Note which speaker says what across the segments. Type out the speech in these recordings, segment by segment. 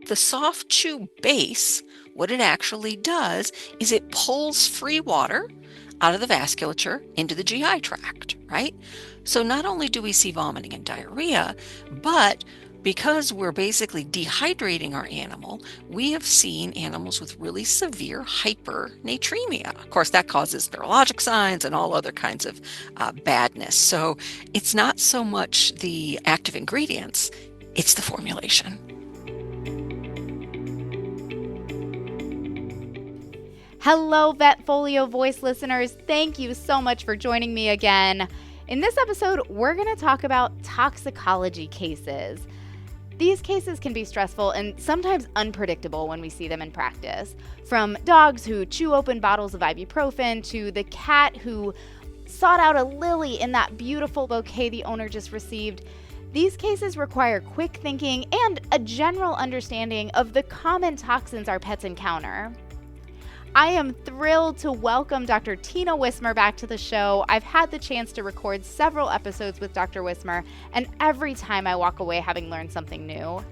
Speaker 1: The soft chew base, what it actually does is it pulls free water out of the vasculature into the GI tract, right? So not only do we see vomiting and diarrhea, but because we're basically dehydrating our animal, we have seen animals with really severe hypernatremia. Of course, that causes neurologic signs and all other kinds of badness. So it's not so much the active ingredients, it's the formulation.
Speaker 2: Hello, VetFolio Voice listeners. Thank you so much for joining me again. In this episode, we're going to talk about toxicology cases. These cases can be stressful and sometimes unpredictable when we see them in practice. From dogs who chew open bottles of ibuprofen to the cat who sought out a lily in that beautiful bouquet the owner just received, these cases require quick thinking and a general understanding of the common toxins our pets encounter. I am thrilled to welcome Dr. Tina Wismer back to the show. I've had the chance to record several episodes with Dr. Wismer, and every time I walk away having learned something new.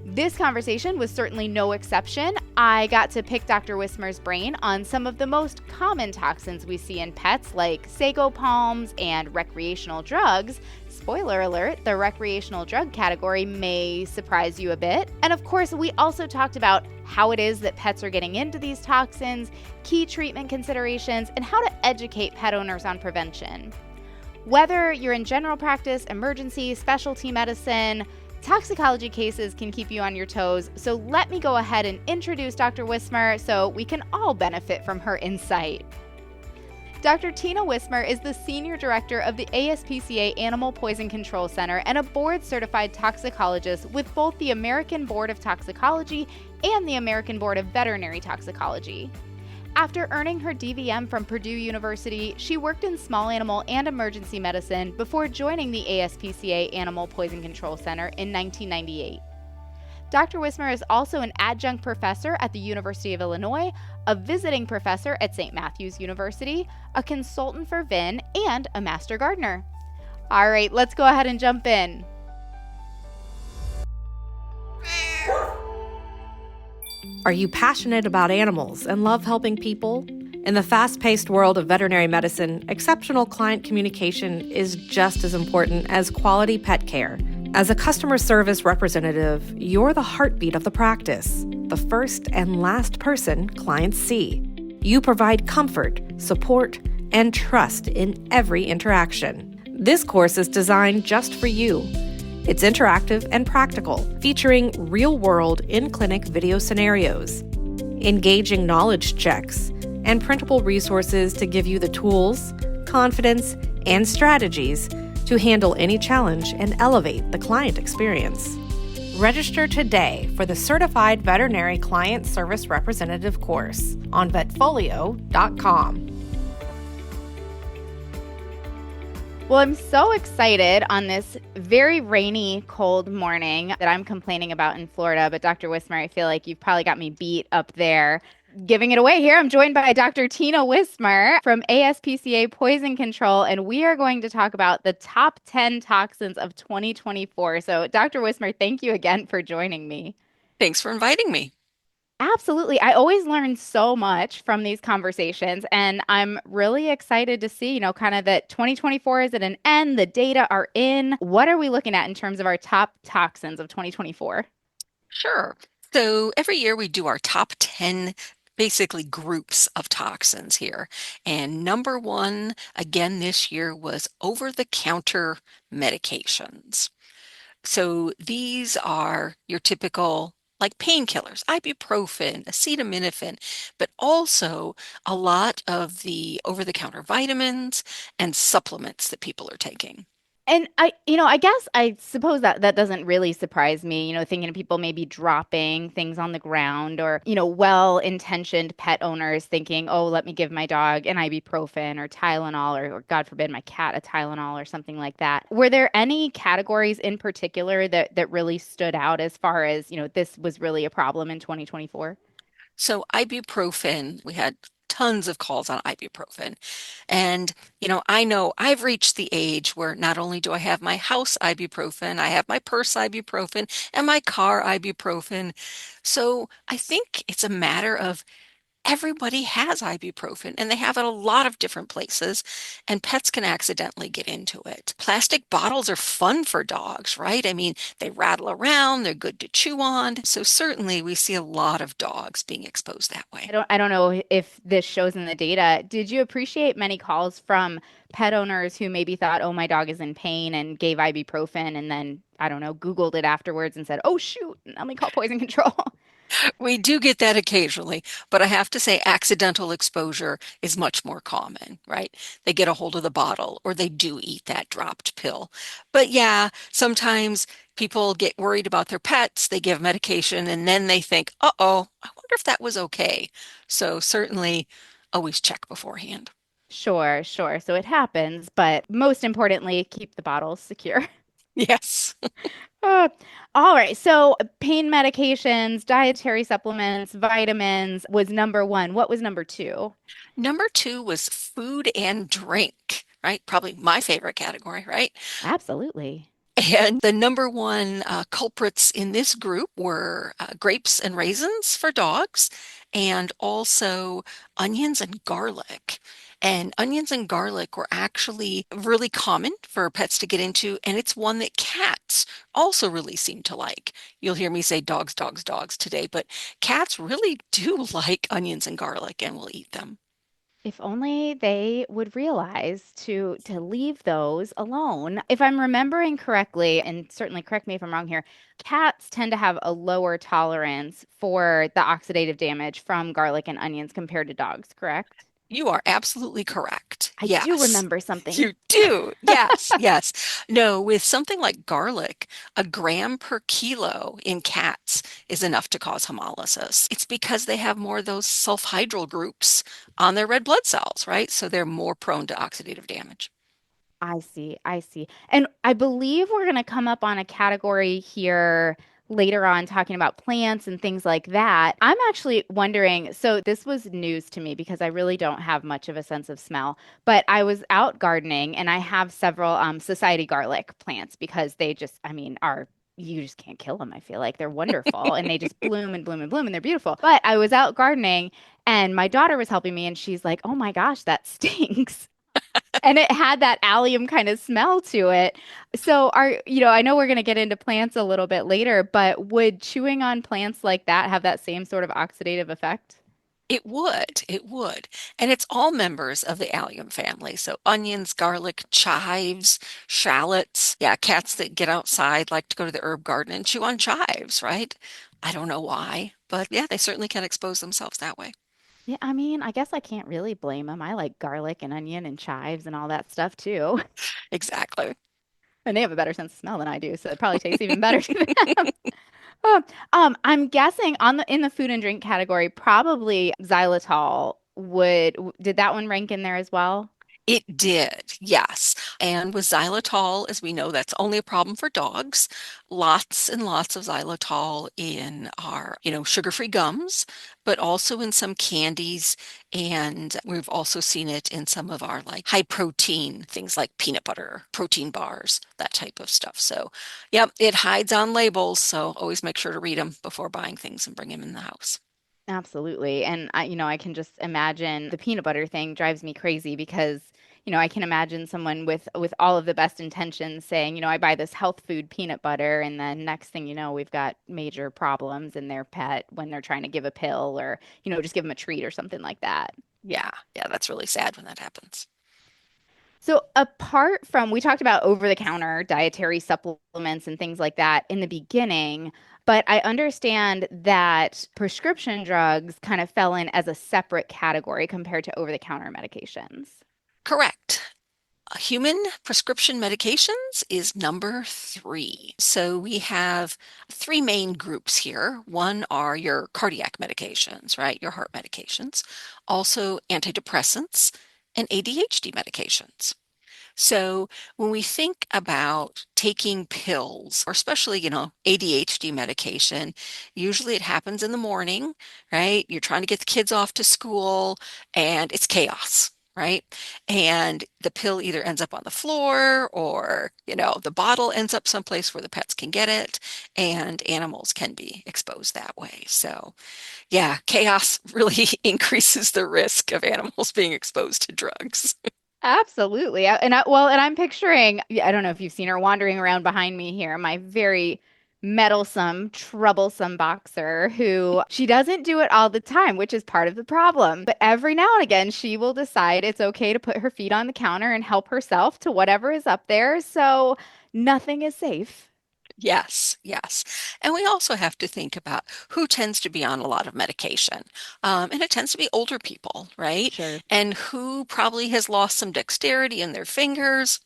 Speaker 2: This conversation was certainly no exception. I got to pick Dr. Wismer's brain on some of the most common toxins we see in pets, like sago palms and recreational drugs. Spoiler alert, the recreational drug category may surprise you a bit. And of course, we also talked about how it is that pets are getting into these toxins, key treatment considerations, and how to educate pet owners on prevention. Whether you're in general practice, emergency, specialty medicine, toxicology cases can keep you on your toes, so let me go ahead and introduce Dr. Wismer so we can all benefit from her insight. Dr. Tina Wismer is the Senior Director of the ASPCA Animal Poison Control Center and a board-certified toxicologist with both the American Board of Toxicology and the American Board of Veterinary Toxicology. After earning her DVM from Purdue University, she worked in small animal and emergency medicine before joining the ASPCA Animal Poison Control Center in 1998. Dr. Wismer is also an adjunct professor at the University of Illinois, a visiting professor at St. Matthew's University, a consultant for VIN, and a master gardener. All right, let's go ahead and jump in.
Speaker 3: Are you passionate about animals and love helping people? In the fast-paced world of veterinary medicine, exceptional client communication is just as important as quality pet care. As a customer service representative, you're the heartbeat of the practice, the first and last person clients see. You provide comfort, support, and trust in every interaction. This course is designed just for you. It's interactive and practical, featuring real-world in-clinic video scenarios, engaging knowledge checks, and printable resources to give you the tools, confidence, and strategies to handle any challenge and elevate the client experience. Register today for the Certified Veterinary Client Service Representative course on VetFolio.com.
Speaker 2: Well, I'm so excited on this very rainy, cold morning that I'm complaining about in Florida. But Dr. Wismer, I feel like you've probably got me beat up there. Giving it away here, I'm joined by Dr. Tina Wismer from ASPCA Poison Control, and we are going to talk about the top 10 toxins of 2024. So, Dr. Wismer, thank you again for joining me.
Speaker 1: Thanks for inviting me.
Speaker 2: Absolutely. I always learn so much from these conversations, and I'm really excited to see, kind of that 2024 is at an end, the data are in. What are we looking at in terms of our top toxins of 2024?
Speaker 1: Sure. So every year we do our top 10 basically groups of toxins here. And number one, again, this year was over-the-counter medications. So these are your typical like painkillers, ibuprofen, acetaminophen, but also a lot of the over-the-counter vitamins and supplements that people are taking.
Speaker 2: And I guess I suppose that doesn't really surprise me, thinking of people maybe dropping things on the ground or, well-intentioned pet owners thinking, oh, let me give my dog an ibuprofen or Tylenol or God forbid my cat a Tylenol or something like that. Were there any categories in particular that really stood out as far as, this was really a problem in 2024?
Speaker 1: So ibuprofen, we had tons of calls on ibuprofen. And, I know I've reached the age where not only do I have my house ibuprofen, I have my purse ibuprofen and my car ibuprofen. So I think it's a matter of everybody has ibuprofen and they have it a lot of different places, and pets can accidentally get into it. Plastic bottles are fun for dogs, right? I mean, they rattle around, they're good to chew on. So certainly we see a lot of dogs being exposed that way.
Speaker 2: I don't know if this shows in the data. Did you appreciate many calls from pet owners who maybe thought, "Oh, my dog is in pain," and gave ibuprofen and then, I don't know, Googled it afterwards and said, "Oh, shoot, let me call poison control."
Speaker 1: We do get that occasionally, but I have to say accidental exposure is much more common, right? They get a hold of the bottle or they do eat that dropped pill. But yeah, sometimes people get worried about their pets, they give medication, and then they think, uh-oh, I wonder if that was okay. So certainly always check beforehand.
Speaker 2: Sure, sure. So it happens, but most importantly, keep the bottles secure.
Speaker 1: Yes.
Speaker 2: Uh, all right. So pain medications, dietary supplements, vitamins was number one. What was number two?
Speaker 1: Number two was food and drink, right? Probably my favorite category, right?
Speaker 2: Absolutely.
Speaker 1: And the number one culprits in this group were grapes and raisins for dogs, and also onions and garlic. And onions and garlic were actually really common for pets to get into, and it's one that cats also really seem to like. You'll hear me say dogs, dogs, dogs today, but cats really do like onions and garlic and will eat them.
Speaker 2: If only they would realize to leave those alone. If I'm remembering correctly, and certainly correct me if I'm wrong here, cats tend to have a lower tolerance for the oxidative damage from garlic and onions compared to dogs, correct?
Speaker 1: You are absolutely correct.
Speaker 2: I do
Speaker 1: Yes.
Speaker 2: remember something.
Speaker 1: You do. Yes, yes. No, with something like garlic, a gram per kilo in cats is enough to cause hemolysis. It's because they have more of those sulfhydryl groups on their red blood cells, right? So they're more prone to oxidative damage.
Speaker 2: I see. I see. And I believe we're going to come up on a category here later on talking about plants and things like that. I'm actually wondering, so this was news to me because I really don't have much of a sense of smell, but I was out gardening and I have several society garlic plants because they just, I mean, are you just can't kill them. I feel like they're wonderful and they just bloom and bloom and bloom and they're beautiful. But I was out gardening and my daughter was helping me and she's like, "Oh my gosh, that stinks." And it had that allium kind of smell to it. So I know we're going to get into plants a little bit later, but would chewing on plants like that have that same sort of oxidative effect?
Speaker 1: It would, it would. And it's all members of the allium family. So onions, garlic, chives, shallots. Yeah, cats that get outside like to go to the herb garden and chew on chives, right? I don't know why, but yeah, they certainly can expose themselves that way.
Speaker 2: Yeah, I mean, I guess I can't really blame them. I like garlic and onion and chives and all that stuff too.
Speaker 1: Exactly.
Speaker 2: And they have a better sense of smell than I do, so it probably tastes even better to them. Oh, I'm guessing on the in the food and drink category, probably xylitol did that one rank in there as well?
Speaker 1: It did, yes. And with xylitol, as we know, that's only a problem for dogs. Lots and lots of xylitol in our, sugar-free gums, but also in some candies. And we've also seen it in some of our like high protein things like peanut butter, protein bars, that type of stuff. So, yep, it hides on labels. So always make sure to read them before buying things and bring them in the house.
Speaker 2: Absolutely. And I can just imagine the peanut butter thing drives me crazy because, I can imagine someone with all of the best intentions saying, I buy this health food peanut butter, and then next thing you know, we've got major problems in their pet when they're trying to give a pill or, just give them a treat or something like that.
Speaker 1: Yeah, yeah, that's really sad when that happens.
Speaker 2: So, apart from, we talked about over-the-counter dietary supplements and things like that in the beginning, but I understand that prescription drugs kind of fell in as a separate category compared to over-the-counter medications.
Speaker 1: Correct. Human prescription medications is number three. So we have three main groups here. One are your cardiac medications, right? Your heart medications, also antidepressants and ADHD medications. So when we think about taking pills, or especially, ADHD medication, usually it happens in the morning, right? You're trying to get the kids off to school and it's chaos. Right. And the pill either ends up on the floor or, the bottle ends up someplace where the pets can get it and animals can be exposed that way. So, yeah, chaos really increases the risk of animals being exposed to drugs.
Speaker 2: Absolutely. And I'm picturing, I don't know if you've seen her wandering around behind me here, my very meddlesome, troublesome boxer who she doesn't do it all the time, which is part of the problem. But every now and again, she will decide it's okay to put her feet on the counter and help herself to whatever is up there. So nothing is safe.
Speaker 1: Yes, yes. And we also have to think about who tends to be on a lot of medication. And it tends to be older people, right?
Speaker 2: Sure.
Speaker 1: And who probably has lost some dexterity in their fingers,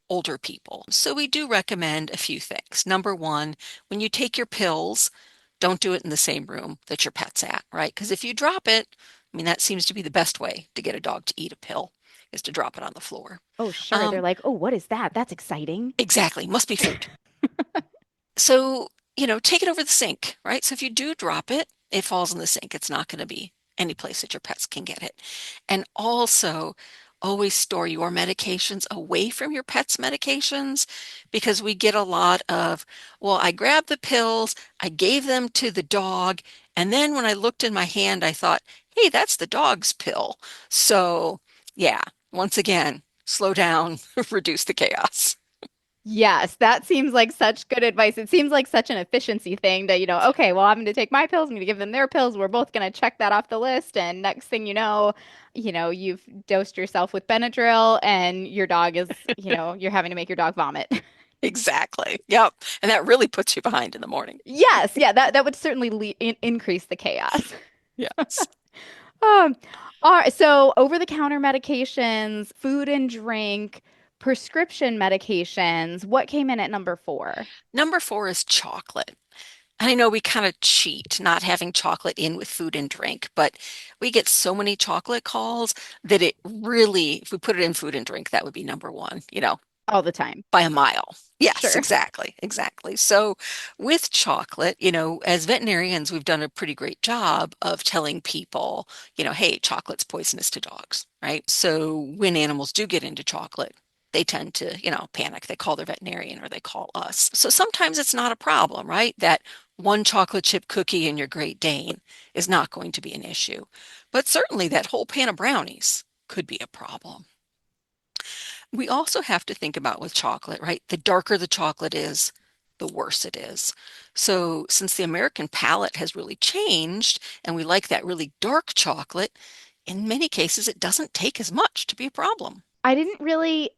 Speaker 1: older people. So we do recommend a few things. Number one, when you take your pills, don't do it in the same room that your pet's at, right? Because if you drop it, I mean, that seems to be the best way to get a dog to eat a pill is to drop it on the floor.
Speaker 2: Oh, sure. They're
Speaker 1: Um,
Speaker 2: like, oh, what is that? That's exciting.
Speaker 1: exactly, must be food. So, take it over the sink, right? So if you do drop it, it falls in the sink. It's not going to be any place that your pets can get it. And also, always store your medications away from your pet's medications because we get a lot of, well, I grabbed the pills, I gave them to the dog, and then when I looked in my hand, I thought, hey, that's the dog's pill. So, yeah, once again, slow down, reduce the chaos.
Speaker 2: Yes, that seems like such good advice. It seems like such an efficiency thing that, okay, well, I'm going to take my pills, I'm going to give them their pills. We're both going to check that off the list. And next thing you've dosed yourself with Benadryl and your dog is, you're having to make your dog vomit.
Speaker 1: Exactly. Yep. And that really puts you behind in the morning.
Speaker 2: Yes, yeah, that would certainly increase the chaos.
Speaker 1: Yes.
Speaker 2: Um, all right, so over-the-counter medications, food and drink, prescription medications, what came in at number 4?
Speaker 1: Number four is chocolate. I know we kind of cheat not having chocolate in with food and drink, but we get so many chocolate calls that it really, if we put it in food and drink, that would be number one,
Speaker 2: All the time.
Speaker 1: by a mile. Yes,
Speaker 2: Sure.
Speaker 1: exactly, exactly. So with chocolate, as veterinarians, we've done a pretty great job of telling people, hey, chocolate's poisonous to dogs, right? So when animals do get into chocolate, they tend to, panic. They call their veterinarian or they call us. So sometimes it's not a problem, right? That one chocolate chip cookie in your Great Dane is not going to be an issue. But certainly that whole pan of brownies could be a problem. We also have to think about with chocolate, right? The darker the chocolate is, the worse it is. So, since the American palate has really changed and we like that really dark chocolate, in many cases it doesn't take as much to be a problem.
Speaker 2: I didn't really,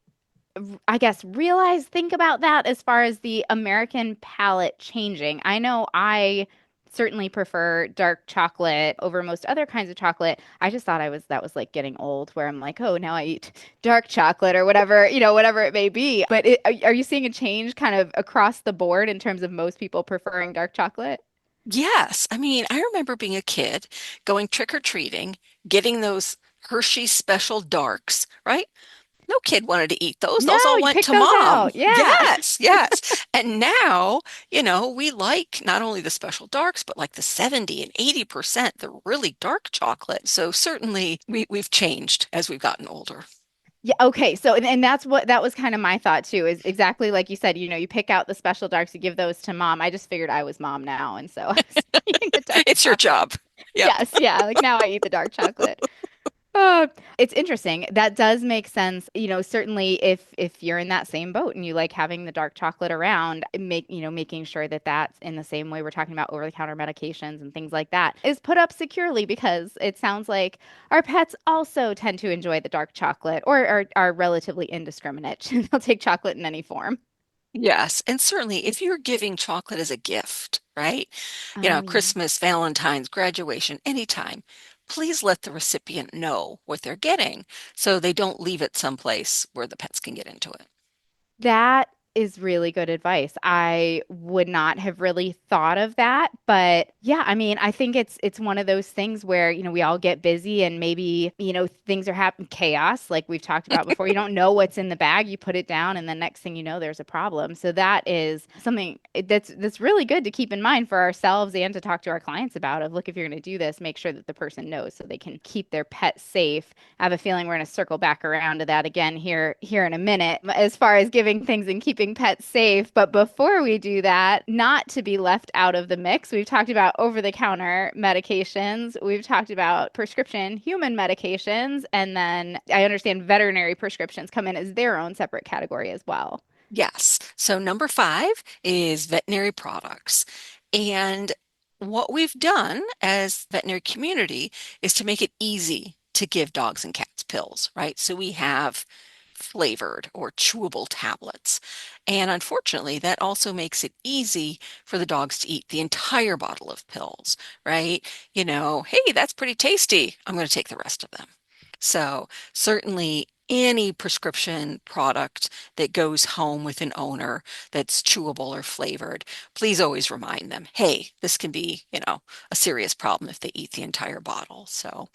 Speaker 2: I guess, think about that as far as the American palate changing. I know I certainly prefer dark chocolate over most other kinds of chocolate. I just thought that was like getting old, where I'm like, oh, now I eat dark chocolate or whatever, whatever it may be. But are you seeing a change kind of across the board in terms of most people preferring dark chocolate?
Speaker 1: Yes, I mean, I remember being a kid going trick-or-treating, getting those Hershey Special Darks, right? No kid wanted to eat those.
Speaker 2: No,
Speaker 1: Those all
Speaker 2: you
Speaker 1: went
Speaker 2: pick
Speaker 1: to
Speaker 2: those
Speaker 1: mom.
Speaker 2: out. Yeah.
Speaker 1: Yes, yes. And now, we like not only the special darks, but like the 70 and 80%, the really dark chocolate. So certainly we've changed as we've gotten older.
Speaker 2: Yeah, okay. So and that was kind of my thought too, is exactly like you said, you pick out the special darks, you give those to mom. I just figured I was mom now, and so I was eating the dark
Speaker 1: It's your
Speaker 2: chocolate.
Speaker 1: job. Yep.
Speaker 2: Yes, yeah, like now I eat the dark chocolate. It's interesting. That does make sense. Certainly if you're in that same boat and you like having the dark chocolate around, making sure that that's in the same way we're talking about over-the-counter medications and things like that is put up securely because it sounds like our pets also tend to enjoy the dark chocolate or are relatively indiscriminate. They'll take chocolate in any form.
Speaker 1: Yes. And certainly if you're giving chocolate as a gift, right?
Speaker 2: Oh, yeah.
Speaker 1: Christmas, Valentine's, graduation, anytime, please let the recipient know what they're getting so they don't leave it someplace where the pets can get into it.
Speaker 2: That is really good advice. I would not have really thought of that, but yeah, I mean, I think it's one of those things where, we all get busy and maybe, things are happening chaos like we've talked about before. You don't know what's in the bag, you put it down and the next thing you know there's a problem. So that is something that's really good to keep in mind for ourselves and to talk to our clients about of look, if you're going to do this, make sure that the person knows so they can keep their pet safe. I have a feeling we're going to circle back around to that again here in a minute as far as giving things and keeping pets safe. But before we do that, not to be left out of the mix, we've talked about over-the-counter medications, we've talked about prescription human medications, and then I understand veterinary prescriptions come in as their own separate category as well.
Speaker 1: Yes. So number five is veterinary products. And what we've done as veterinary community is to make it easy to give dogs and cats pills, right? So we have flavored or chewable tablets. And unfortunately, that also makes it easy for the dogs to eat the entire bottle of pills, right? Hey, that's pretty tasty. I'm going to take the rest of them. So certainly any prescription product that goes home with an owner that's chewable or flavored, please always remind them, hey, this can be, a serious problem if they eat the entire bottle. So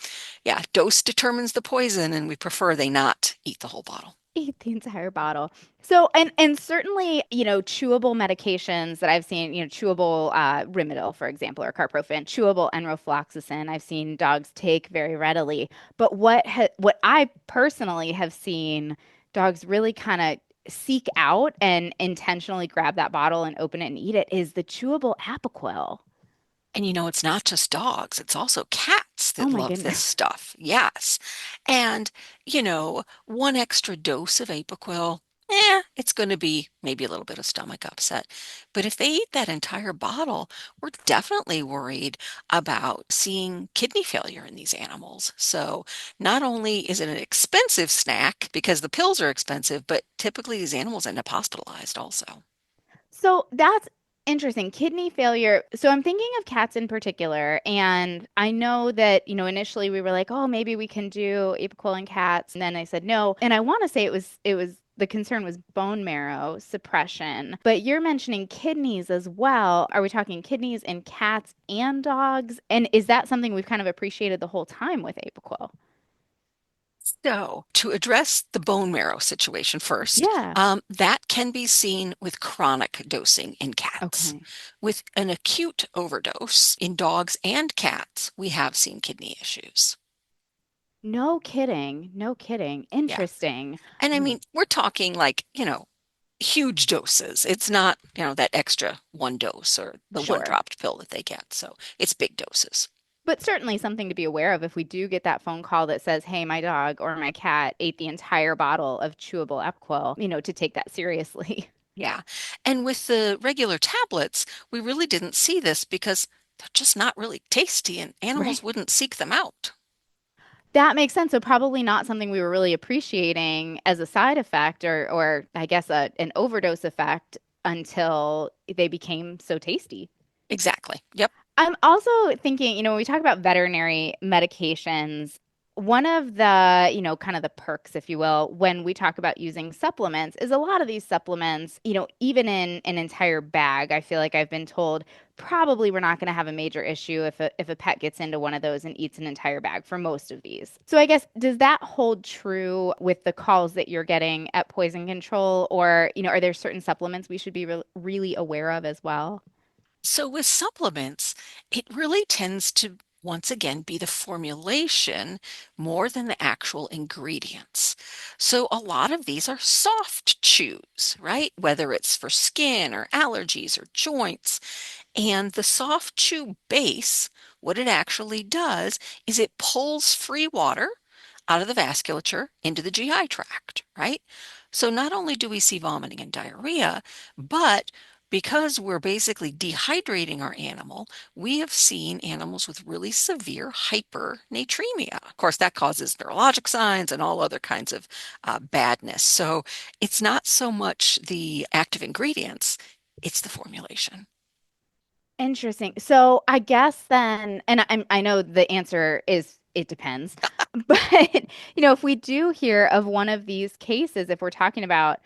Speaker 1: yeah, dose determines the poison, and we prefer they not eat the whole bottle.
Speaker 2: Eat the entire bottle. So, and certainly, chewable medications that I've seen, chewable Rimadyl, for example, or carprofen, chewable enrofloxacin, I've seen dogs take very readily. But what I personally have seen dogs really kind of seek out and intentionally grab that bottle and open it and eat it is the chewable Apoquel.
Speaker 1: And it's not just dogs, it's also cats
Speaker 2: Oh
Speaker 1: that
Speaker 2: my
Speaker 1: love this
Speaker 2: goodness.
Speaker 1: stuff. Yes. And, one extra dose of Apoquel, it's going to be maybe a little bit of stomach upset. But if they eat that entire bottle, we're definitely worried about seeing kidney failure in these animals. So not only is it an expensive snack because the pills are expensive, but typically these animals end up hospitalized also.
Speaker 2: So that's interesting. Kidney failure. So I'm thinking of cats in particular. And I know that, initially we were like, oh, maybe we can do Apoquel in cats. And then I said no. And I want to say it was the concern was bone marrow suppression. But you're mentioning kidneys as well. Are we talking kidneys in cats and dogs? And is that something we've kind of appreciated the whole time with Apoquel?
Speaker 1: So, to address the bone marrow situation first,
Speaker 2: Yeah.
Speaker 1: that can be seen with chronic dosing in cats.
Speaker 2: Okay.
Speaker 1: With an acute overdose in dogs and cats, we have seen kidney issues.
Speaker 2: No kidding. No kidding.
Speaker 1: Yeah.
Speaker 2: Interesting.
Speaker 1: And I mean, we're talking like, huge doses. It's not, that extra one dose or the one
Speaker 2: Sure.
Speaker 1: dropped pill that they get. So it's big doses.
Speaker 2: But certainly something to be aware of if we do get that phone call that says, hey, my dog or my cat ate the entire bottle of chewable Epquil, to take that seriously.
Speaker 1: Yeah. And with the regular tablets, we really didn't see this because they're just not really tasty and
Speaker 2: Right.
Speaker 1: animals wouldn't seek them out.
Speaker 2: That makes sense. So probably not something we were really appreciating as a side effect or I guess an overdose effect until they became so tasty.
Speaker 1: Exactly. Yep.
Speaker 2: I'm also thinking, when we talk about veterinary medications, one of the, kind of the perks, if you will, when we talk about using supplements is a lot of these supplements, even in an entire bag, I feel like I've been told probably we're not going to have a major issue if a pet gets into one of those and eats an entire bag for most of these. So I guess, does that hold true with the calls that you're getting at poison control or, are there certain supplements we should be really aware of as well?
Speaker 1: So with supplements, it really tends to once again be the formulation more than the actual ingredients. So a lot of these are soft chews, right? Whether it's for skin or allergies or joints. And the soft chew base, what it actually does is it pulls free water out of the vasculature into the GI tract, right? So not only do we see vomiting and diarrhea, but because we're basically dehydrating our animal, we have seen animals with really severe hypernatremia. Of course, that causes neurologic signs and all other kinds of badness. So it's not so much the active ingredients, it's the formulation.
Speaker 2: Interesting. So I guess then, and I know the answer is it depends, but if we do hear of one of these cases, if we're talking about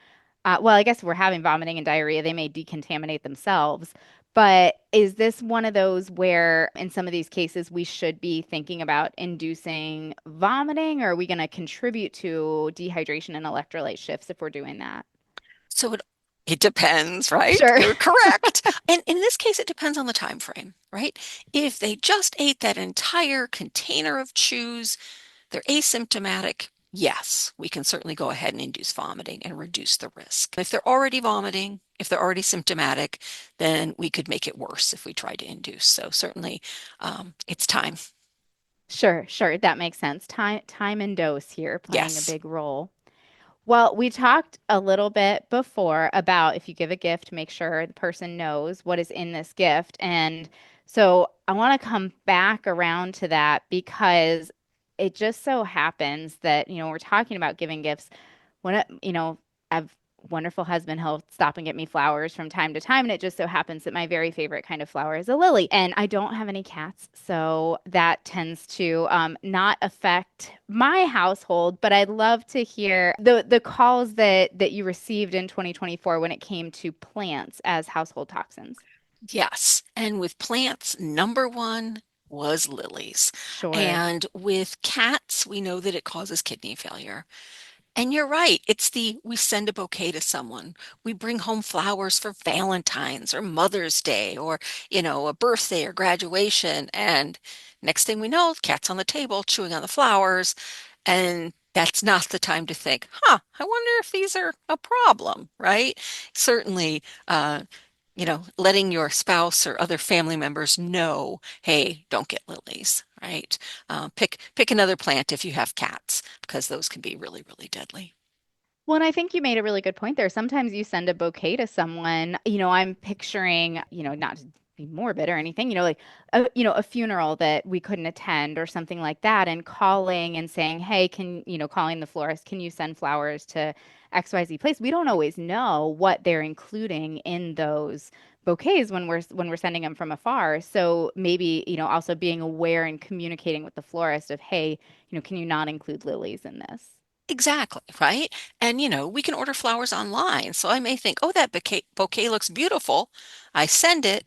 Speaker 2: Well, I guess if we're having vomiting and diarrhea, they may decontaminate themselves. But is this one of those where, in some of these cases, we should be thinking about inducing vomiting, or are we going to contribute to dehydration and electrolyte shifts if we're doing that?
Speaker 1: So it depends, right?
Speaker 2: Sure.
Speaker 1: You're correct. And in this case, it depends on the time frame, right? If they just ate that entire container of chews, they're asymptomatic. Yes, we can certainly go ahead and induce vomiting and reduce the risk. If they're already vomiting, if they're already symptomatic, then we could make it worse if we try to induce. So certainly, it's time.
Speaker 2: Sure, sure. That makes sense. Time and dose here playing a
Speaker 1: Yes.
Speaker 2: big role. Well, we talked a little bit before about if you give a gift, make sure the person knows what is in this gift. And so I want to come back around to that because it just so happens that, we're talking about giving gifts when I've wonderful husband, he'll stop and get me flowers from time to time. And it just so happens that my very favorite kind of flower is a lily. And I don't have any cats, so that tends to not affect my household. But I'd love to hear the calls that you received in 2024 when it came to plants as household toxins.
Speaker 1: Yes. And with plants, number one was lilies.
Speaker 2: Sure.
Speaker 1: And with cats, we know that it causes kidney failure. And you're right. It's we send a bouquet to someone. We bring home flowers for Valentine's or Mother's Day or, a birthday or graduation. And next thing we know, cat's on the table chewing on the flowers. And that's not the time to think, I wonder if these are a problem, right? Certainly, letting your spouse or other family members know, hey, don't get lilies, right? Pick another plant if you have cats, because those can be really, really deadly.
Speaker 2: Well, and I think you made a really good point there. Sometimes you send a bouquet to someone, I'm picturing, not to be morbid or anything, like a funeral that we couldn't attend or something like that, and calling and saying, "Hey, calling the florist, can you send flowers to XYZ place?" We don't always know what they're including in those bouquets when we're sending them from afar. So maybe, also being aware and communicating with the florist of, "Hey, can you not include lilies in this?"
Speaker 1: Exactly, right? And we can order flowers online. So I may think, oh, that bouquet looks beautiful. I send it,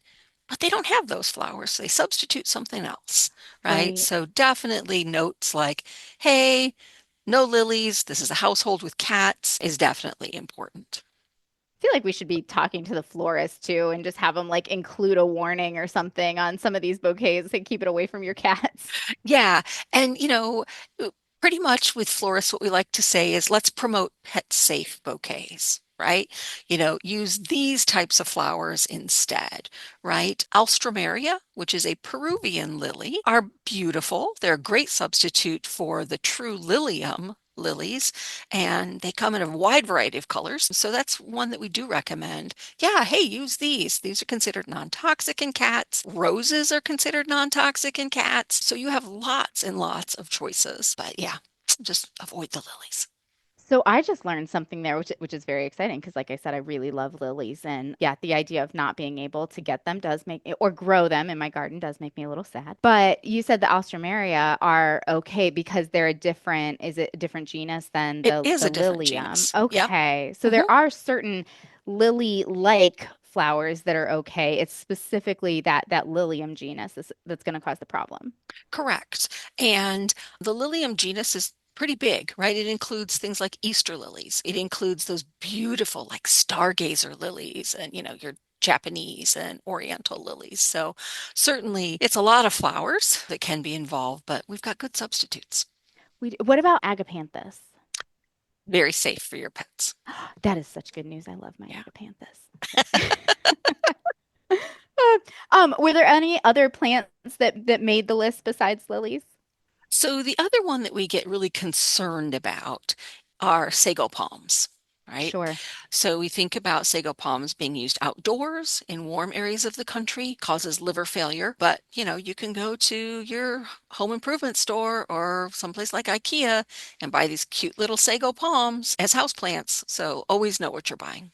Speaker 1: but they don't have those flowers. They substitute something else, right?
Speaker 2: Right.
Speaker 1: So definitely notes like, hey, no lilies. This is a household with cats is definitely important.
Speaker 2: Feel like we should be talking to the florist too and just have them like include a warning or something on some of these bouquets and keep it away from your cats.
Speaker 1: Yeah. And, pretty much with florists, what we like to say is let's promote pet safe bouquets, right? Use these types of flowers instead, right? Alstroemeria, which is a Peruvian lily, are beautiful. They're a great substitute for the true lilium lilies, and they come in a wide variety of colors. So that's one that we do recommend. Yeah, hey, use these. These are considered non-toxic in cats. Roses are considered non-toxic in cats. So you have lots and lots of choices. But yeah, just avoid the lilies.
Speaker 2: So I just learned something there, which is very exciting because, like I said, I really love lilies, and yeah, the idea of not being able to get them does make or grow them in my garden does make me a little sad. But you said the Alstroemeria are okay because they're a different, is it a different genus than
Speaker 1: It
Speaker 2: the
Speaker 1: is
Speaker 2: the
Speaker 1: a different
Speaker 2: lilium?
Speaker 1: genus. Yep.
Speaker 2: Okay, so
Speaker 1: Mhm.
Speaker 2: there are certain lily-like flowers that are okay. It's specifically that lilium genus that's going to cause the problem.
Speaker 1: Correct. And the Lilium genus is pretty big, right? It includes things like Easter lilies. It includes those beautiful, like stargazer lilies and, your Japanese and Oriental lilies. So certainly it's a lot of flowers that can be involved, but we've got good substitutes.
Speaker 2: What about agapanthus?
Speaker 1: Very safe for your pets.
Speaker 2: That is such good news. I love my
Speaker 1: Yeah.
Speaker 2: agapanthus. Were there any other plants that made the list besides lilies?
Speaker 1: So the other one that we get really concerned about are sago palms, right?
Speaker 2: Sure.
Speaker 1: So we think about sago palms being used outdoors in warm areas of the country, causes liver failure. But, you can go to your home improvement store or someplace like IKEA and buy these cute little sago palms as houseplants. So always know what you're buying.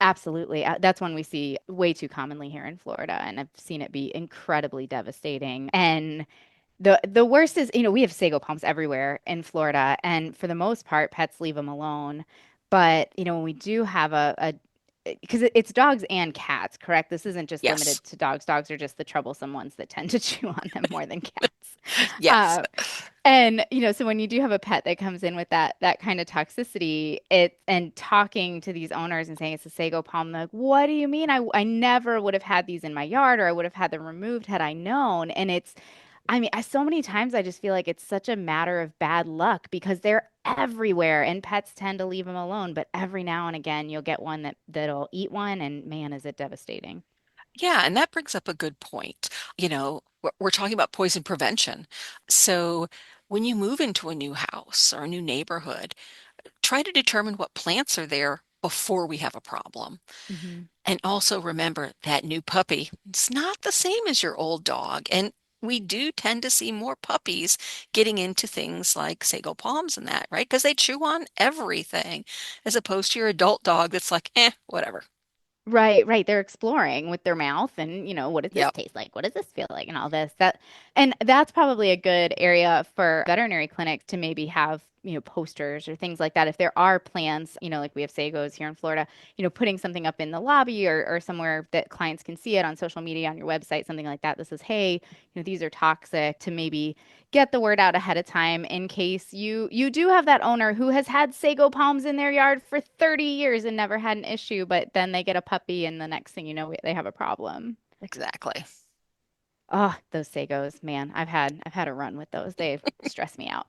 Speaker 2: Absolutely. That's one we see way too commonly here in Florida, and I've seen it be incredibly devastating. And the worst is, we have sago palms everywhere in Florida, and for the most part, pets leave them alone. But, when we do have because it's dogs and cats, correct? This isn't just
Speaker 1: Yes.
Speaker 2: limited to dogs. Dogs are just the troublesome ones that tend to chew on them more than cats.
Speaker 1: Yes.
Speaker 2: Uh, and so when you do have a pet that comes in with that kind of toxicity, and talking to these owners and saying it's a sago palm, they're like, what do you mean? I never would have had these in my yard, or I would have had them removed had I known. And I mean, so many times I just feel like it's such a matter of bad luck because they're everywhere and pets tend to leave them alone. But every now and again, you'll get one that'll eat one, and man, is it devastating.
Speaker 1: Yeah, and that brings up a good point. We're talking about poison prevention. So when you move into a new house or a new neighborhood, try to determine what plants are there before we have a problem.
Speaker 2: Hmm.
Speaker 1: And also remember that new puppy, it's not the same as your old dog. And we do tend to see more puppies getting into things like sago palms and that, right? Because they chew on everything, as opposed to your adult dog that's like, whatever.
Speaker 2: Right, right. They're exploring with their mouth and, what does this
Speaker 1: Yep,
Speaker 2: taste like? What does this feel like? And all this. And that's probably a good area for veterinary clinics to maybe have, posters or things like that. If there are plans, like we have sagos here in Florida, putting something up in the lobby or somewhere that clients can see it on social media, on your website, something like that. That says, hey, these are toxic, to maybe get the word out ahead of time in case you do have that owner who has had sago palms in their yard for 30 years and never had an issue, but then they get a puppy and the next thing you know, they have a problem.
Speaker 1: exactly.
Speaker 2: Oh, those sagos, man. I've had a run with those. They stress me out.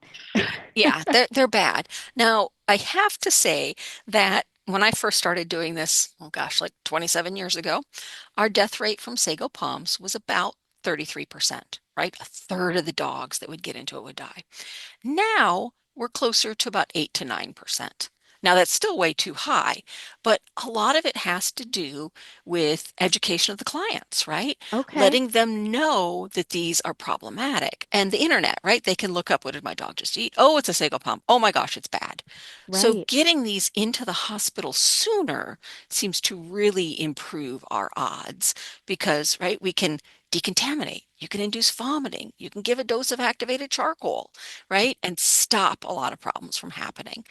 Speaker 1: Yeah, they're bad. Now, I have to say that when I first started doing this, oh gosh, like 27 years ago, our death rate from sago palms was about 33%, right? A third of the dogs that would get into it would die. Now we're closer to about 8 to 9%. Now that's still way too high, but a lot of it has to do with education of the clients, right?
Speaker 2: Okay.
Speaker 1: Letting them know that these are problematic. And the internet, right? They can look up, what did my dog just eat? Oh, it's a sago palm. Oh my gosh, it's bad. So
Speaker 2: Right.
Speaker 1: getting these into the hospital sooner seems to really improve our odds because, right, we can decontaminate. You can induce vomiting. You can give a dose of activated charcoal, right? And stop a lot of problems from happening.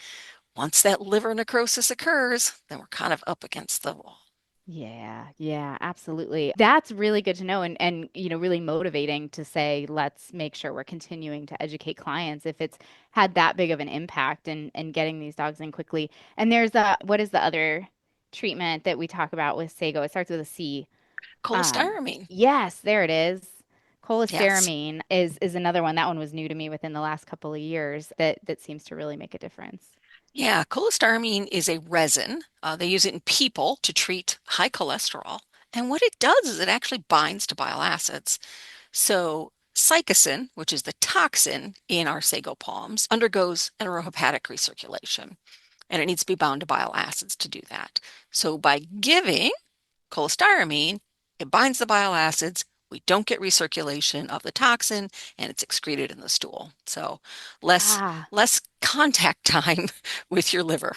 Speaker 1: Once that liver necrosis occurs, then we're kind of up against the wall.
Speaker 2: Yeah, yeah, absolutely. That's really good to know and really motivating to say, let's make sure we're continuing to educate clients if it's had that big of an impact and getting these dogs in quickly. And there's what is the other treatment that we talk about with Sago? It starts with a C.
Speaker 1: Cholestyramine.
Speaker 2: Yes, there it is.
Speaker 1: Yes.
Speaker 2: Cholestyramine is another one. That one was new to me within the last couple of years that seems to really make a difference.
Speaker 1: Yeah, cholestyramine is a resin. They use it in people to treat high cholesterol. And what it does is it actually binds to bile acids. So psychosin, which is the toxin in our sago palms, undergoes enterohepatic recirculation, and it needs to be bound to bile acids to do that. So by giving cholestyramine, it binds the bile acids. We don't get recirculation of the toxin, and it's excreted in the stool. So less
Speaker 2: Ah.
Speaker 1: less contact time with your liver.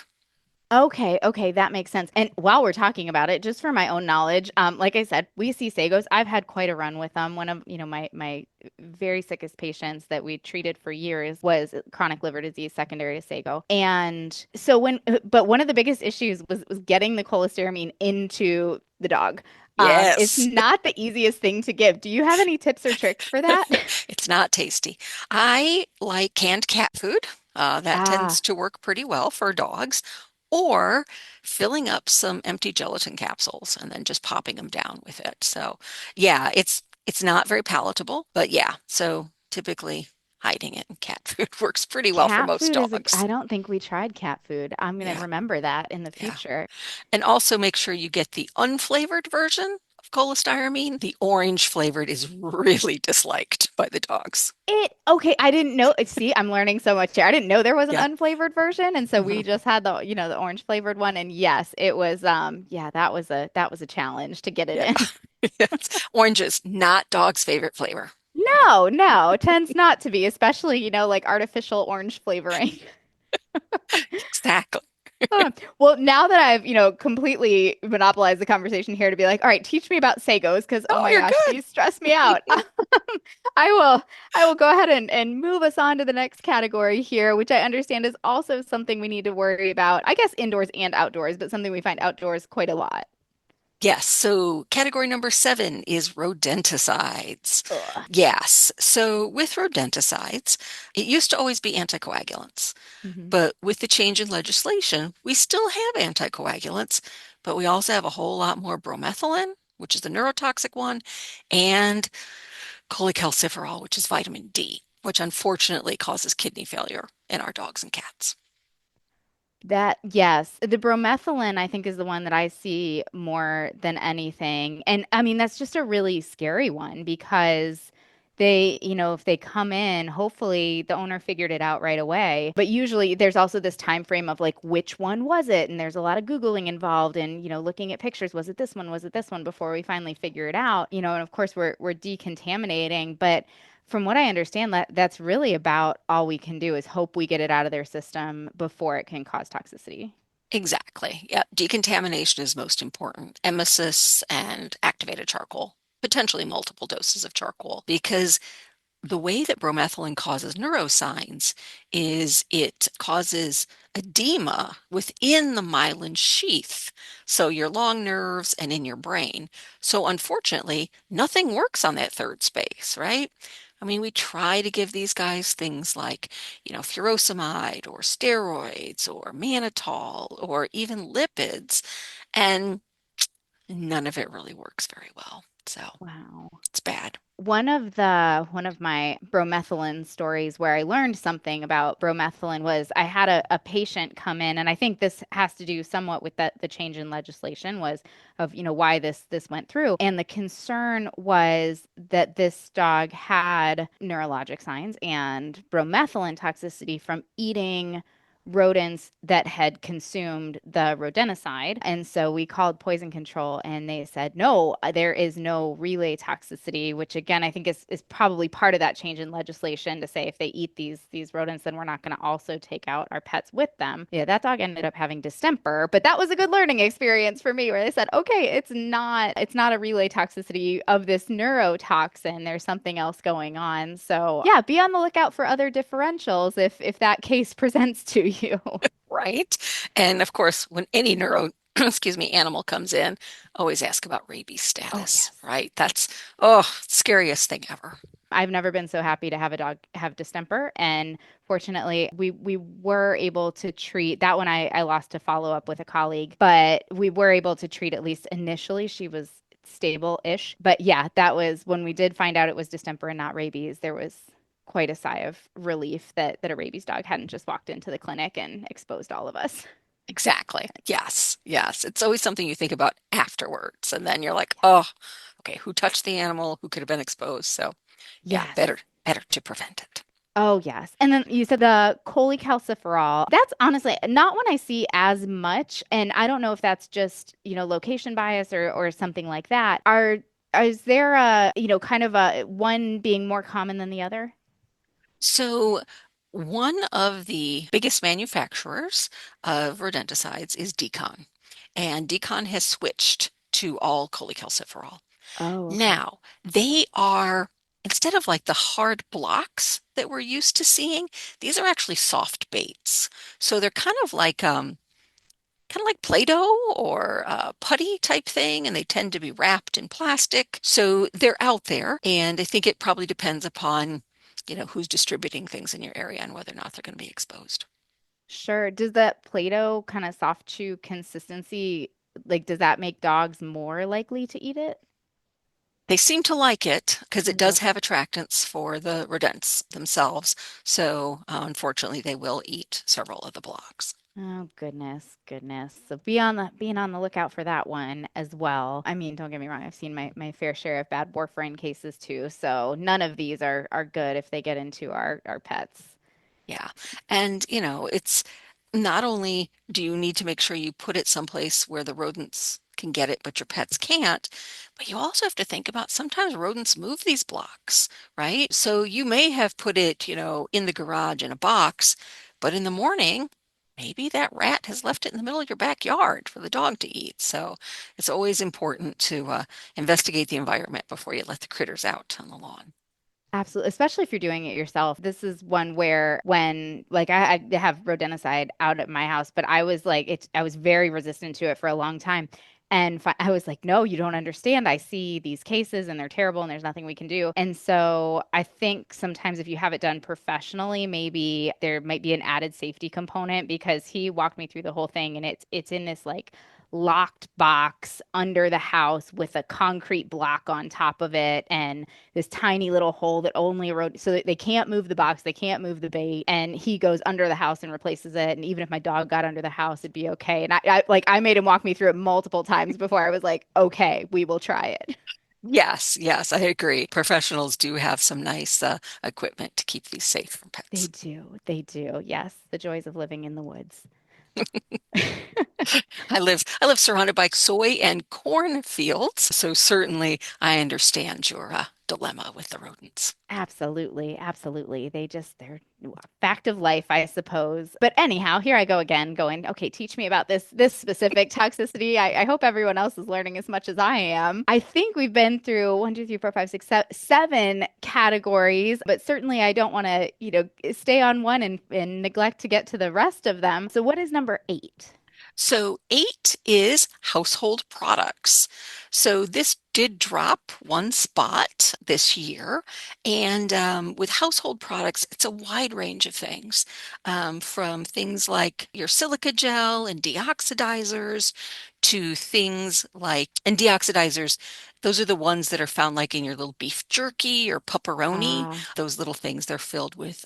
Speaker 2: Okay, okay, that makes sense. And while we're talking about it, just for my own knowledge, like I said, we see sagos. I've had quite a run with them. One of, my very sickest patients that we treated for years was chronic liver disease secondary to sago. And so but one of the biggest issues was getting the cholestyramine into the dog. It's
Speaker 1: Yes.
Speaker 2: not the easiest thing to give. Do you have any tips or tricks for that?
Speaker 1: It's not tasty. I like canned cat food. That tends
Speaker 2: Ah,
Speaker 1: to work pretty well for dogs. Or filling up some empty gelatin capsules and then just popping them down with it. So, yeah, it's not very palatable, but yeah. So typically hiding it in cat food works pretty well for
Speaker 2: cat
Speaker 1: most
Speaker 2: food
Speaker 1: dogs.
Speaker 2: I don't think we tried cat food. I'm gonna
Speaker 1: Yeah,
Speaker 2: remember that in the
Speaker 1: yeah.
Speaker 2: future.
Speaker 1: And also make sure you get the unflavored version of cholestyramine. The orange flavored is really disliked by the dogs.
Speaker 2: Okay, I didn't know. See, I'm learning so much here. I didn't know there was an
Speaker 1: Yeah.
Speaker 2: unflavored version, and so we
Speaker 1: Mhm.
Speaker 2: just had the orange flavored one. And yes, it was yeah, that was a challenge to get it
Speaker 1: Yeah.
Speaker 2: in.
Speaker 1: Yes. Orange is not dog's favorite flavor.
Speaker 2: No, no, it tends not to be, especially, like artificial orange flavoring.
Speaker 1: Exactly.
Speaker 2: Well, now that I've, completely monopolized the conversation here to be like, all right, teach me about Sagos because oh
Speaker 1: Oh,
Speaker 2: my
Speaker 1: you're
Speaker 2: gosh,
Speaker 1: good.
Speaker 2: these stress me out. I will I will go ahead and move us on to the next category here, which I understand is also something we need to worry about, I guess indoors and outdoors, but something we find outdoors quite a lot.
Speaker 1: Yes, so category number 7 is rodenticides.
Speaker 2: Ugh.
Speaker 1: Yes, so with rodenticides, it used to always be anticoagulants,
Speaker 2: Hmm.
Speaker 1: but with the change in legislation, we still have anticoagulants, but we also have a whole lot more bromethylin, which is the neurotoxic one, and cholecalciferol, which is vitamin D, which unfortunately causes kidney failure in our dogs and cats.
Speaker 2: That, yes, the bromethylin I think is the one that I see more than anything. And I mean, that's just a really scary one because if they come in, hopefully the owner figured it out right away. But usually there's also this time frame of like which one was it? And there's a lot of Googling involved and, looking at pictures, was it this one? Was it this one before we finally figure it out? And of course we're decontaminating, but from what I understand, that's really about all we can do is hope we get it out of their system before it can cause toxicity.
Speaker 1: Exactly. Yeah, decontamination is most important. Emesis and activated charcoal, potentially multiple doses of charcoal, because the way that bromethylene causes neurosigns is it causes edema within the myelin sheath, so your long nerves and in your brain. So unfortunately, nothing works on that third space, right? I mean, we try to give these guys things like, furosemide or steroids or mannitol or even lipids, and none of it really works very well. So
Speaker 2: Wow.
Speaker 1: it's bad.
Speaker 2: One of my bromethylin stories where I learned something about bromethylin was I had a patient come in, and I think this has to do somewhat with the change in legislation was of why this went through. And the concern was that this dog had neurologic signs and bromethylin toxicity from eating rodents that had consumed the rodenticide. And so we called poison control and they said, no, there is no relay toxicity, which again, I think is probably part of that change in legislation to say if they eat these rodents, then we're not going to also take out our pets with them. Yeah, that dog ended up having distemper, but that was a good learning experience for me where they said, okay, it's not a relay toxicity of this neurotoxin. There's something else going on. So yeah, be on the lookout for other differentials if that case presents to you.
Speaker 1: Right? And of course, when any excuse me, animal comes in, always ask about rabies
Speaker 2: Oh,
Speaker 1: status,
Speaker 2: yes.
Speaker 1: right? That's, oh, scariest thing ever.
Speaker 2: I've never been so happy to have a dog have distemper. And fortunately, we were able to treat that one. I lost to follow up with a colleague, but we were able to treat at least initially. She was stable-ish. But yeah, that was when we did find out it was distemper and not rabies. There was quite a sigh of relief that a rabies dog hadn't just walked into the clinic and exposed all of us.
Speaker 1: Exactly. Yes. Yes. It's always something you think about afterwards. And then you're like, oh, okay, who touched the animal? Who could have been exposed? So yeah,
Speaker 2: Yes.
Speaker 1: better to prevent it.
Speaker 2: Oh, yes. And then you said the cholecalciferol. That's honestly not one I see as much. And I don't know if that's just, location bias or something like that. Is there kind of a one being more common than the other?
Speaker 1: So one of the biggest manufacturers of rodenticides is Decon, and Decon has switched to all cholecalciferol.
Speaker 2: Oh, okay.
Speaker 1: Now, they are, instead of like the hard blocks that we're used to seeing, these are actually soft baits. So they're kind of like Play-Doh or putty type thing, and they tend to be wrapped in plastic. So they're out there, and I think it probably depends upon, who's distributing things in your area and whether or not they're going to be exposed.
Speaker 2: Sure. Does that Play-Doh kind of soft chew consistency, like, does that make dogs more likely to eat it?
Speaker 1: They seem to like it because it
Speaker 2: Oh,
Speaker 1: does
Speaker 2: okay.
Speaker 1: have attractants for the rodents themselves. So unfortunately, they will eat several of the blocks.
Speaker 2: Oh goodness, goodness. So being on the lookout for that one as well. I mean, don't get me wrong, I've seen my fair share of bad warfarin cases too. So none of these are good if they get into our pets.
Speaker 1: Yeah. And, it's not only do you need to make sure you put it someplace where the rodents can get it, but your pets can't, but you also have to think about sometimes rodents move these blocks, right? So you may have put it, in the garage in a box, but in the morning, maybe that rat has left it in the middle of your backyard for the dog to eat. So it's always important to investigate the environment before you let the critters out on the lawn.
Speaker 2: Absolutely, especially if you're doing it yourself. This is one where when like I have rodenticide out at my house, but I was like I was very resistant to it for a long time. And I was like, no, you don't understand. I see these cases and they're terrible and there's nothing we can do. And so I think sometimes if you have it done professionally, maybe there might be an added safety component because he walked me through the whole thing and it's in this like locked box under the house with a concrete block on top of it and this tiny little hole that only erode so that they can't move the box, they can't move the bait, and he goes under the house and replaces it. And even if my dog got under the house, it'd be okay. And I made him walk me through it multiple times before I was like, okay, we will try it.
Speaker 1: Yes, yes, I agree. Professionals do have some nice equipment to keep these safe from
Speaker 2: They
Speaker 1: pets.
Speaker 2: do. They do. Yes, the joys of living in the woods.
Speaker 1: I live surrounded by soy and corn fields, so certainly I understand your dilemma with the rodents.
Speaker 2: Absolutely, absolutely. They're fact of life, I suppose. But anyhow, here I go again, going, okay, teach me about this specific toxicity. I hope everyone else is learning as much as I am. I think we've been through one, two, three, four, five, six, seven categories, but certainly I don't want to, stay on one and neglect to get to the rest of them. So what is number 8?
Speaker 1: So 8 is household products. So this did drop one spot this year. And with household products, it's a wide range of things, from things like your silica gel and deoxidizers to things like, and deoxidizers, those are the ones that are found like in your little beef jerky or pepperoni.
Speaker 2: Ah,
Speaker 1: Those little things, they're filled with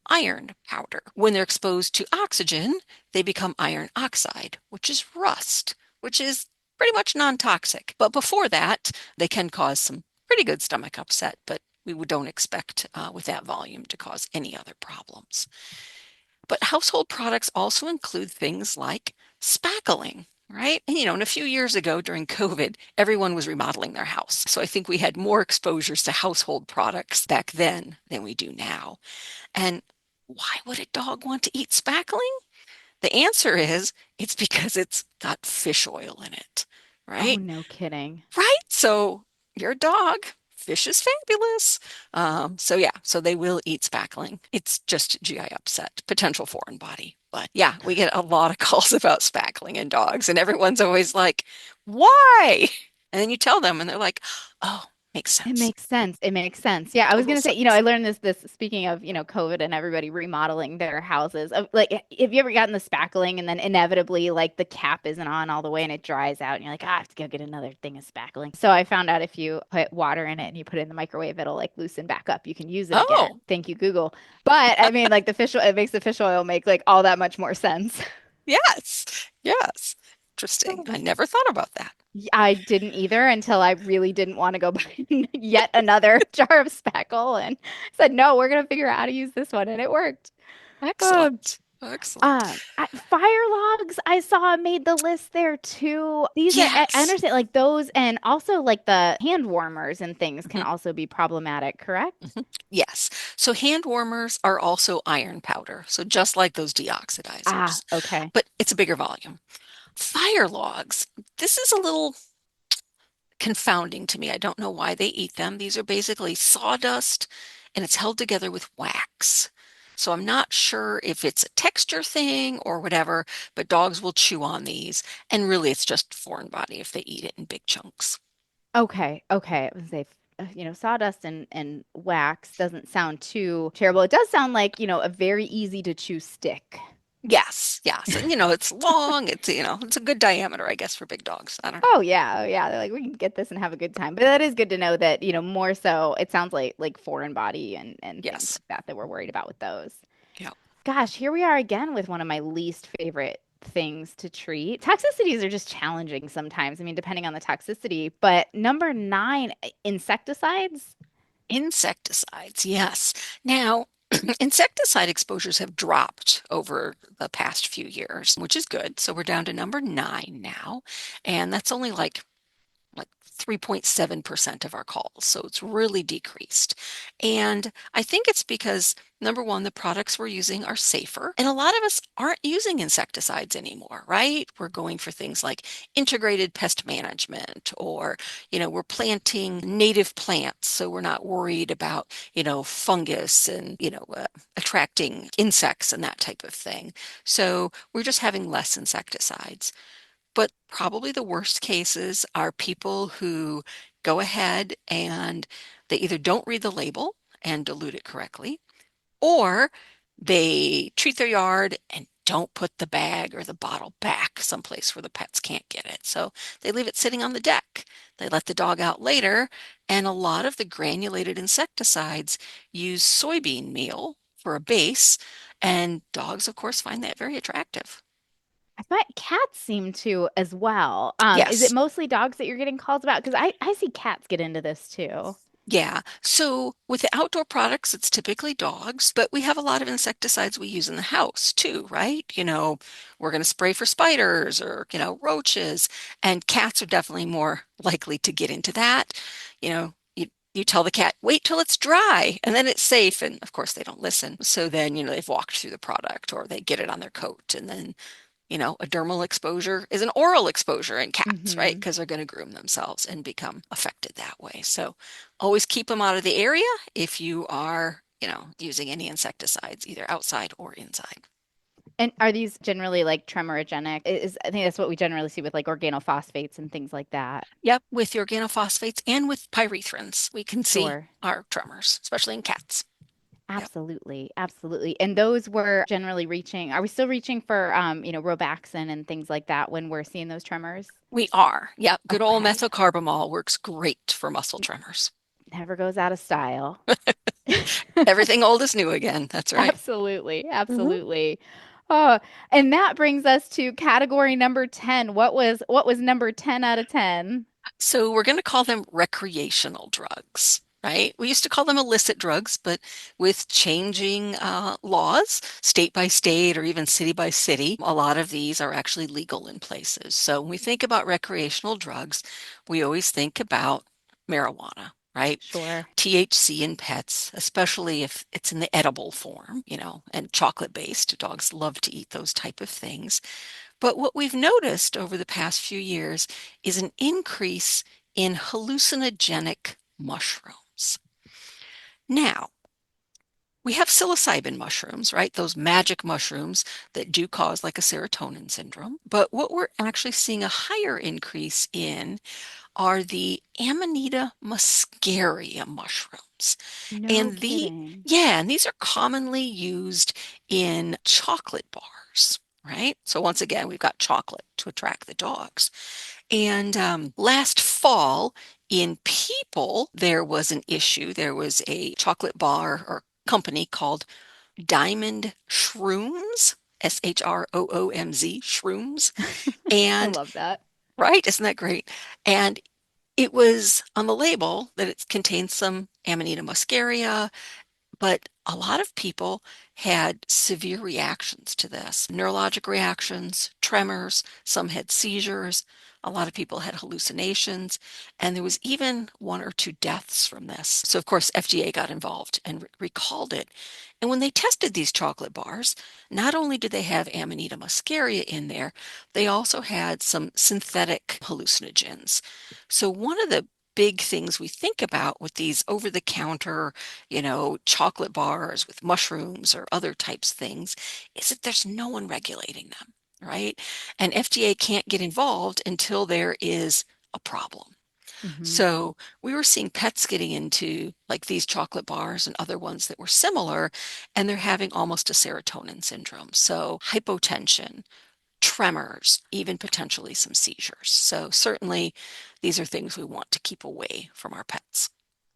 Speaker 1: iron powder. When they're exposed to oxygen, they become iron oxide, which is rust, which is pretty much non-toxic. But before that, they can cause some pretty good stomach upset, but we don't expect with that volume to cause any other problems. But household products also include things like spackling, right? And a few years ago during COVID, everyone was remodeling their house. So I think we had more exposures to household products back then than we do now. And why would a dog want to eat spackling? The answer is it's because it's got fish oil in it,
Speaker 2: oh,
Speaker 1: right?
Speaker 2: no kidding.
Speaker 1: Right? So your dog, fish is fabulous. So yeah, so they will eat spackling. It's just GI upset, potential foreign body. But yeah, we get a lot of calls about spackling in dogs, and everyone's always like, why? And then you tell them, and they're like, oh, makes
Speaker 2: It
Speaker 1: sense.
Speaker 2: makes sense. It makes sense. Yeah, I was
Speaker 1: Total
Speaker 2: gonna say,
Speaker 1: sense.
Speaker 2: I learned this speaking of, COVID and everybody remodeling their houses. Like, have you ever gotten the spackling and then inevitably like the cap isn't on all the way and it dries out and you're like, I have to go get another thing of spackling. So I found out if you put water in it and you put it in the microwave, it'll like loosen back up. You can use it again.
Speaker 1: Oh,
Speaker 2: Thank you, Google. But I mean, like the fish, it makes the fish oil make like all that much more sense.
Speaker 1: yes. Yes. Interesting. I never thought about that.
Speaker 2: I didn't either until I really didn't want to go buy yet another jar of spackle and said, no, we're going to figure out how to use this one. And it worked. Um,
Speaker 1: Excellent. Excellent.
Speaker 2: Fire logs I saw made the list there too. These are, I
Speaker 1: Yes.
Speaker 2: understand like those and also like the hand warmers and things can
Speaker 1: Mhm,
Speaker 2: also be problematic, correct?
Speaker 1: mhm. Yes. So hand warmers are also iron powder. So just like those
Speaker 2: Ah,
Speaker 1: deoxidizers,
Speaker 2: okay.
Speaker 1: but it's a bigger volume. Fire logs, this is a little confounding to me. I don't know why they eat them. These are basically sawdust and it's held together with wax. So I'm not sure if it's a texture thing or whatever, but dogs will chew on these. And really, it's just foreign body if they eat it in big chunks.
Speaker 2: Okay, okay. I was gonna say, sawdust and wax doesn't sound too terrible. It does sound like, a very easy to chew stick.
Speaker 1: Yes, yes. And it's long. It's a good diameter, I guess, for big dogs. I don't know.
Speaker 2: Oh yeah, oh yeah. They're like, we can get this and have a good time. But that is good to know that, more so it sounds like foreign body and things
Speaker 1: Yes.
Speaker 2: like that we're worried about with those.
Speaker 1: Yeah.
Speaker 2: Gosh, here we are again with one of my least favorite things to treat. Toxicities are just challenging sometimes. I mean, depending on the toxicity. But number 9, insecticides.
Speaker 1: Insecticides, yes. Now, insecticide exposures have dropped over the past few years, which is good. So we're down to number 9 now, and that's only like 3.7% of our calls. So it's really decreased. And I think it's because number one, the products we're using are safer. And a lot of us aren't using insecticides anymore, right? We're going for things like integrated pest management, or, we're planting native plants. So we're not worried about, fungus and, attracting insects and that type of thing. So we're just having less insecticides. But probably the worst cases are people who go ahead and they either don't read the label and dilute it correctly, or they treat their yard and don't put the bag or the bottle back someplace where the pets can't get it. So they leave it sitting on the deck. They let the dog out later, and a lot of the granulated insecticides use soybean meal for a base, and dogs, of course, find that very attractive.
Speaker 2: I bet cats seem to as well. Is it
Speaker 1: Yes.
Speaker 2: mostly dogs that you're getting calls about? Because I see cats get into this too.
Speaker 1: Yeah. So with the outdoor products, it's typically dogs, but we have a lot of insecticides we use in the house too, right? We're going to spray for spiders or, roaches, and cats are definitely more likely to get into that. You tell the cat, wait till it's dry and then it's safe. And of course they don't listen. So then, they've walked through the product or they get it on their coat, and then a dermal exposure is an oral exposure in cats, right?
Speaker 2: Hmm.
Speaker 1: Because they're going to groom themselves and become affected that way. So always keep them out of the area if you are, using any insecticides, either outside or inside.
Speaker 2: And are these generally like tremorogenic? I think that's what we generally see with like organophosphates and things like that.
Speaker 1: Yep, with the organophosphates and with pyrethrins, we can see
Speaker 2: Sure.
Speaker 1: our tremors, especially in cats. Yep.
Speaker 2: Absolutely. Absolutely. And those were generally reaching, are we still reaching for Robaxin and things like that when we're seeing those tremors?
Speaker 1: We are. Yep. Good old
Speaker 2: Okay.
Speaker 1: methocarbamol works great for muscle tremors.
Speaker 2: Never goes out of style.
Speaker 1: Everything old is new again. That's right.
Speaker 2: Absolutely.
Speaker 1: Mhm.
Speaker 2: Absolutely. Oh, and that brings us to category number 10. What was number 10 out of 10?
Speaker 1: So we're going to call them recreational drugs, right? We used to call them illicit drugs, but with changing laws, state by state or even city by city, a lot of these are actually legal in places. So when we think about recreational drugs, we always think about marijuana, right?
Speaker 2: Sure.
Speaker 1: THC in pets, especially if it's in the edible form, and chocolate based. Dogs love to eat those type of things. But what we've noticed over the past few years is an increase in hallucinogenic mushrooms. Now, we have psilocybin mushrooms, right? Those magic mushrooms that do cause like a serotonin syndrome. But what we're actually seeing a higher increase in are the Amanita muscaria mushrooms.
Speaker 2: No
Speaker 1: And
Speaker 2: kidding.
Speaker 1: these are commonly used in chocolate bars, right? So once again, we've got chocolate to attract the dogs. And last fall in people, there was an issue. There was a chocolate bar or company called Diamond Shrooms, Shroomz, Shrooms.
Speaker 2: I
Speaker 1: And
Speaker 2: love that.
Speaker 1: right, isn't that great? And it was on the label that it contains some Amanita muscaria, but a lot of people had severe reactions to this, neurologic reactions, tremors, some had seizures, a lot of people had hallucinations, and there was even one or two deaths from this. So, of course, FDA got involved and recalled it. And when they tested these chocolate bars, not only did they have Amanita muscaria in there, they also had some synthetic hallucinogens. So, one of the big things we think about with these over the counter, chocolate bars with mushrooms or other types things is that there's no one regulating them, right? And FDA can't get involved until there is a problem.
Speaker 2: Hmm.
Speaker 1: So we were seeing pets getting into like these chocolate bars and other ones that were similar, and they're having almost a serotonin syndrome. So hypotension, tremors, even potentially some seizures. So certainly these are things we want to keep away from our pets.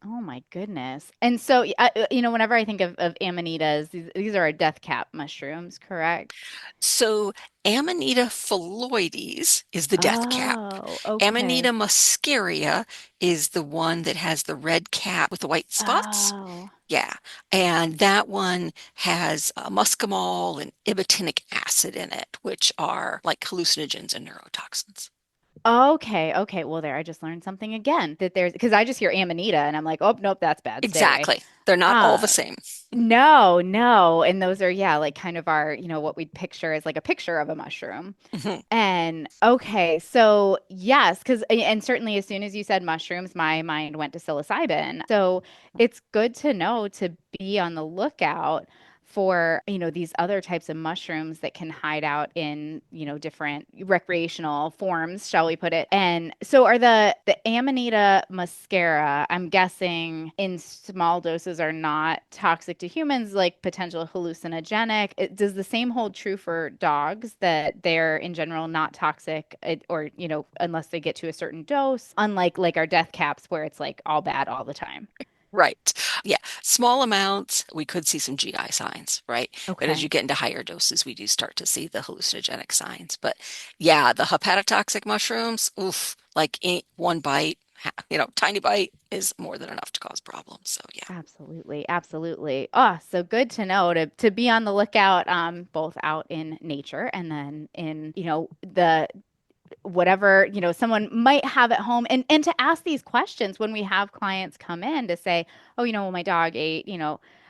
Speaker 2: Oh my goodness. And so, whenever I think of amanitas, these are death cap mushrooms, correct?
Speaker 1: So Amanita phalloides is the death cap.
Speaker 2: Oh,
Speaker 1: Amanita
Speaker 2: okay.
Speaker 1: muscaria is the one that has the red cap with the white spots.
Speaker 2: Oh,
Speaker 1: Yeah. And that one has muscimol and ibotenic acid in it, which are like hallucinogens and neurotoxins.
Speaker 2: Okay, okay. Well, there, I just learned something again that there's because I just hear Amanita and I'm like, oh, nope, that's bad. Stay away.
Speaker 1: Exactly. They're not all the
Speaker 2: Uh,
Speaker 1: same.
Speaker 2: no, no. And those are, yeah, like kind of our, what we'd picture as like a picture of a mushroom.
Speaker 1: Mhm.
Speaker 2: And okay, so yes, because and certainly as soon as you said mushrooms, my mind went to psilocybin. So it's good to know to be on the lookout for, these other types of mushrooms that can hide out in, different recreational forms, shall we put it. And so are the Amanita muscaria, I'm guessing in small doses are not toxic to humans, like potential hallucinogenic. Does the same hold true for dogs that they're in general not toxic or, unless they get to a certain dose, unlike like our death caps where it's like all bad all the time?
Speaker 1: Right. Yeah. Small amounts, we could see some GI signs, right? But as
Speaker 2: Okay.
Speaker 1: you get into higher doses, we do start to see the hallucinogenic signs. But yeah, the hepatotoxic mushrooms, oof, like one bite, tiny bite is more than enough to cause problems. So yeah.
Speaker 2: Absolutely, absolutely. Oh, so good to know to be on the lookout, both out in nature and then in, the whatever, someone might have at home and to ask these questions when we have clients come in to say, oh, well, my dog ate,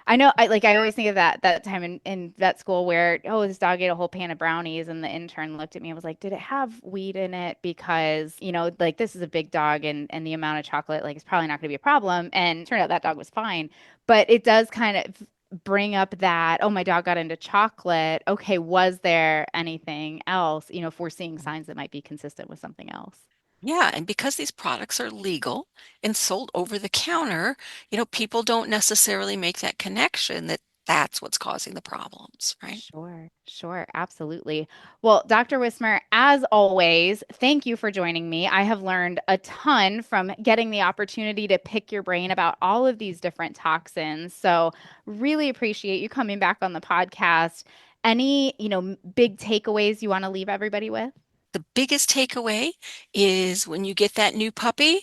Speaker 2: I know I always think of that time in vet school where, oh, this dog ate a whole pan of brownies and the intern looked at me and was like, did it have weed in it? Because, like this is a big dog and the amount of chocolate like is probably not going to be a problem. And it turned out that dog was fine. But it does kind of bring up that, oh, my dog got into chocolate. Okay, was there anything else, if we're seeing signs that might be consistent with something else?
Speaker 1: Yeah, and because these products are legal and sold over the counter, people don't necessarily make that connection that that's what's causing the problems, right?
Speaker 2: Sure, sure, absolutely. Well, Dr. Wismer, as always, thank you for joining me. I have learned a ton from getting the opportunity to pick your brain about all of these different toxins. So, really appreciate you coming back on the podcast. Any, big takeaways you want to leave everybody with?
Speaker 1: The biggest takeaway is when you get that new puppy,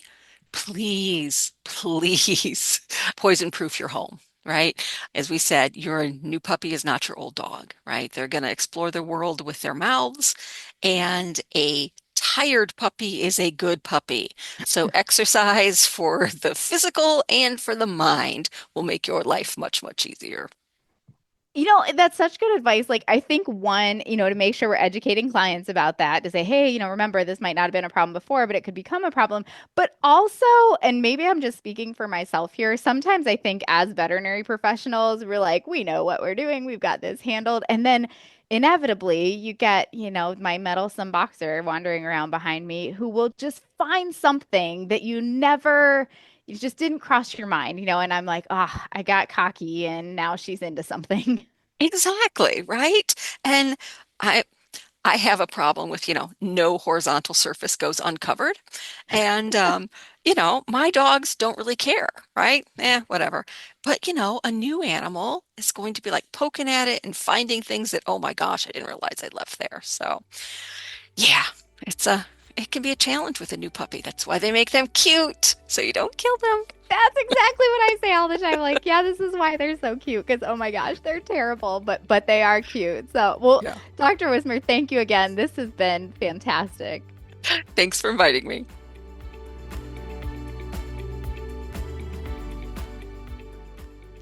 Speaker 1: please, please poison proof your home, right? As we said, your new puppy is not your old dog, right? They're going to explore the world with their mouths, and a tired puppy is a good puppy. So exercise for the physical and for the mind will make your life much, much easier.
Speaker 2: That's such good advice. Like, I think one, to make sure we're educating clients about that, to say, hey, remember, this might not have been a problem before, but it could become a problem. But also, and maybe I'm just speaking for myself here, sometimes I think as veterinary professionals, we're like, we know what we're doing, we've got this handled. And then inevitably, you get, my meddlesome boxer wandering around behind me who will just find something that you just didn't cross your mind, and I'm like, ah, I got cocky and now she's into something.
Speaker 1: Exactly, right? And I I have a problem with, no horizontal surface goes uncovered. And, my dogs don't really care, right? Whatever. But, a new animal is going to be like poking at it and finding things that, oh my gosh, I didn't realize I left there. So, yeah, it can be a challenge with a new puppy. That's why they make them cute, so you don't kill them.
Speaker 2: That's exactly what I say all the time. Like, yeah, this is why they're so cute because oh my gosh, they're terrible, but they are cute. So, well,
Speaker 1: Yeah.
Speaker 2: Dr. Wismer, thank you again. This has been fantastic.
Speaker 1: Thanks for inviting me.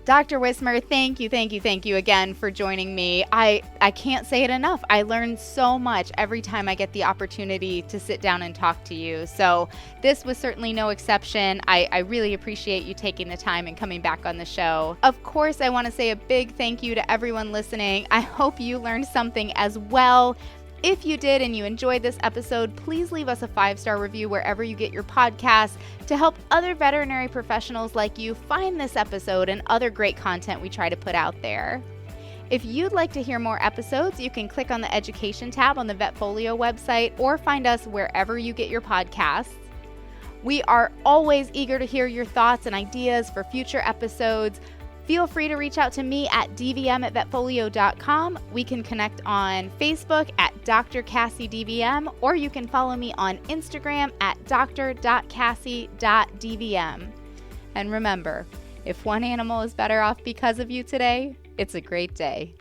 Speaker 2: Dr. Wismer, thank you, thank you, thank you again for joining me. I can't say it enough. I learn so much every time I get the opportunity to sit down and talk to you. So this was certainly no exception. I really appreciate you taking the time and coming back on the show. Of course, I want to say a big thank you to everyone listening. I hope you learned something as well. If you did and you enjoyed this episode, please leave us a 5-star review wherever you get your podcasts to help other veterinary professionals like you find this episode and other great content we try to put out there. If you'd like to hear more episodes, you can click on the education tab on the VetFolio website or find us wherever you get your podcasts. We are always eager to hear your thoughts and ideas for future episodes. Feel free to reach out to me at dvm@vetfolio.com. We can connect on Facebook at Dr. Cassie DVM, or you can follow me on Instagram at dr.cassie.dvm. And remember, if one animal is better off because of you today, it's a great day.